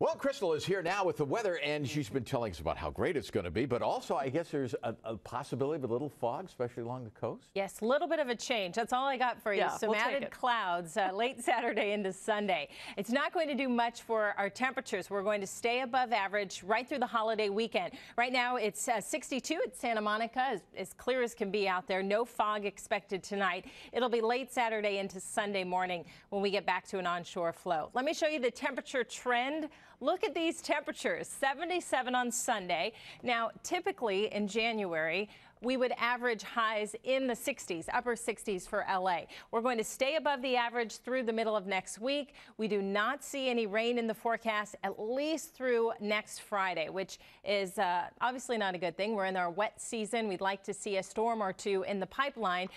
Well, Crystal is here now with the weather, and she's been telling us about how great it's going to be, but also I guess there's a possibility of a little fog, especially along the coast. Yes, a little bit of a change. That's all I got for you. Yeah, Some added clouds late Saturday into Sunday. It's not going to do much for our temperatures. We're going to stay above average right through the holiday weekend. Right now it's 62 at Santa Monica, as clear as can be out there. No fog expected tonight. It'll be late Saturday into Sunday morning when we get back to an onshore flow. Let me show you the temperature trend. Look at these temperatures, 77 on Sunday. Now, typically in January, we would average highs in the 60s, upper 60s for LA. We're going to stay above the average through the middle of next week. We do not see any rain in the forecast, at least through next Friday, which is obviously not a good thing. We're in our wet season. We'd like to see a storm or two in the pipeline,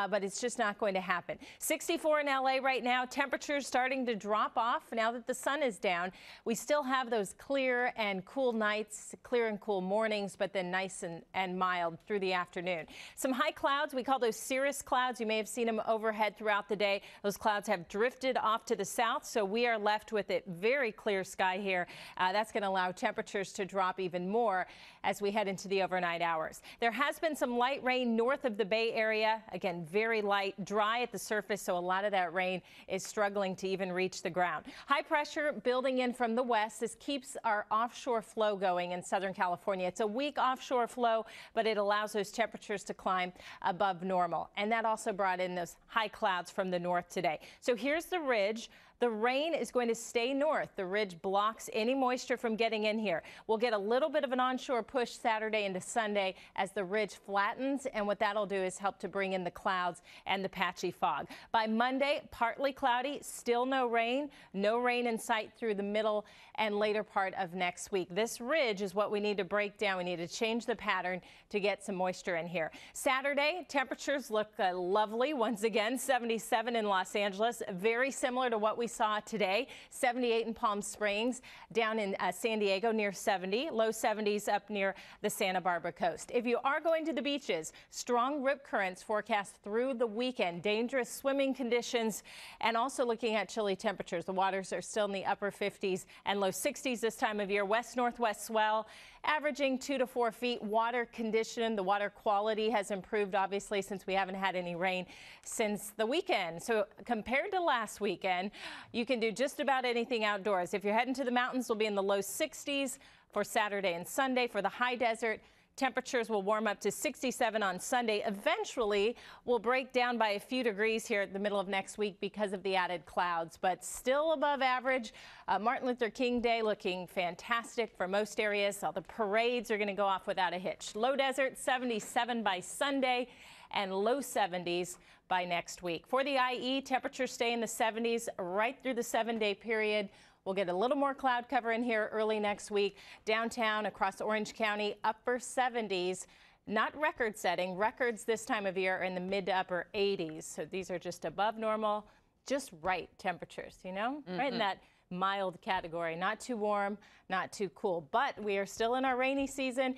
but it's just not going to happen. 64 in LA right now. Temperatures starting to drop off now that the sun is down. We still have those clear and cool nights, clear and cool mornings, but then nice and mild through the afternoon. Some high clouds, we call those cirrus clouds. You may have seen them overhead throughout the day. Those clouds have drifted off to the south, so we are left with a very clear sky here. That's going to allow temperatures to drop even more as we head into the overnight hours. There has been some light rain north of the Bay Area. Again, very light, dry at the surface, so a lot of that rain is struggling to even reach the ground. High pressure building in from the west. This keeps our offshore flow going in Southern California. It's a weak offshore flow, but it allows those temperatures to climb above normal. And that also brought in those high clouds from the north today. So here's the ridge. The rain is going to stay north. The ridge blocks any moisture from getting in here. We'll get a little bit of an onshore push Saturday into Sunday as the ridge flattens, and what that'll do is help to bring in the clouds and the patchy fog. By Monday, partly cloudy, still no rain in sight through the middle and later part of next week. This ridge is what we need to break down. We need to change the pattern to get some moisture in here. Saturday, temperatures look lovely once again. 77 in Los Angeles, very similar to what we saw today. 78 in Palm Springs, down in San Diego near 70, low 70s up near the Santa Barbara coast. If you are going to the beaches, strong rip currents forecast through the weekend, dangerous swimming conditions, and also looking at chilly temperatures. The waters are still in the upper 50s and low 60s this time of year. West-northwest swell averaging 2 to 4 feet. Water condition, the water quality has improved obviously since we haven't had any rain since the weekend. So compared to last weekend, you can do just about anything outdoors. If you're heading to the mountains, we'll be in the low 60s for Saturday and Sunday. For the high desert, temperatures will warm up to 67 on Sunday. Eventually, we'll break down by a few degrees here at the middle of next week because of the added clouds, but still above average. Martin Luther King Day looking fantastic for most areas. All the parades are going to go off without a hitch. Low desert, 77 by Sunday and low 70s by next week. For the IE, temperatures stay in the 70s right through the 7-day period. We'll get a little more cloud cover in here early next week. Downtown across Orange County, upper 70s. Not record setting. Records this time of year are in the mid to upper 80s. So these are just above normal, just right temperatures, you know, right in that mild category. Not too warm, not too cool. But we are still in our rainy season.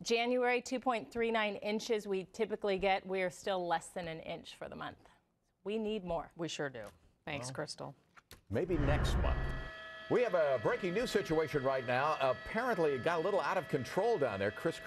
January, 2.39 inches we typically get. We are still less than an inch for the month. We need more. We sure do. Thanks, Crystal. Maybe next month. We have a breaking news situation right now. Apparently it got a little out of control down there. Chris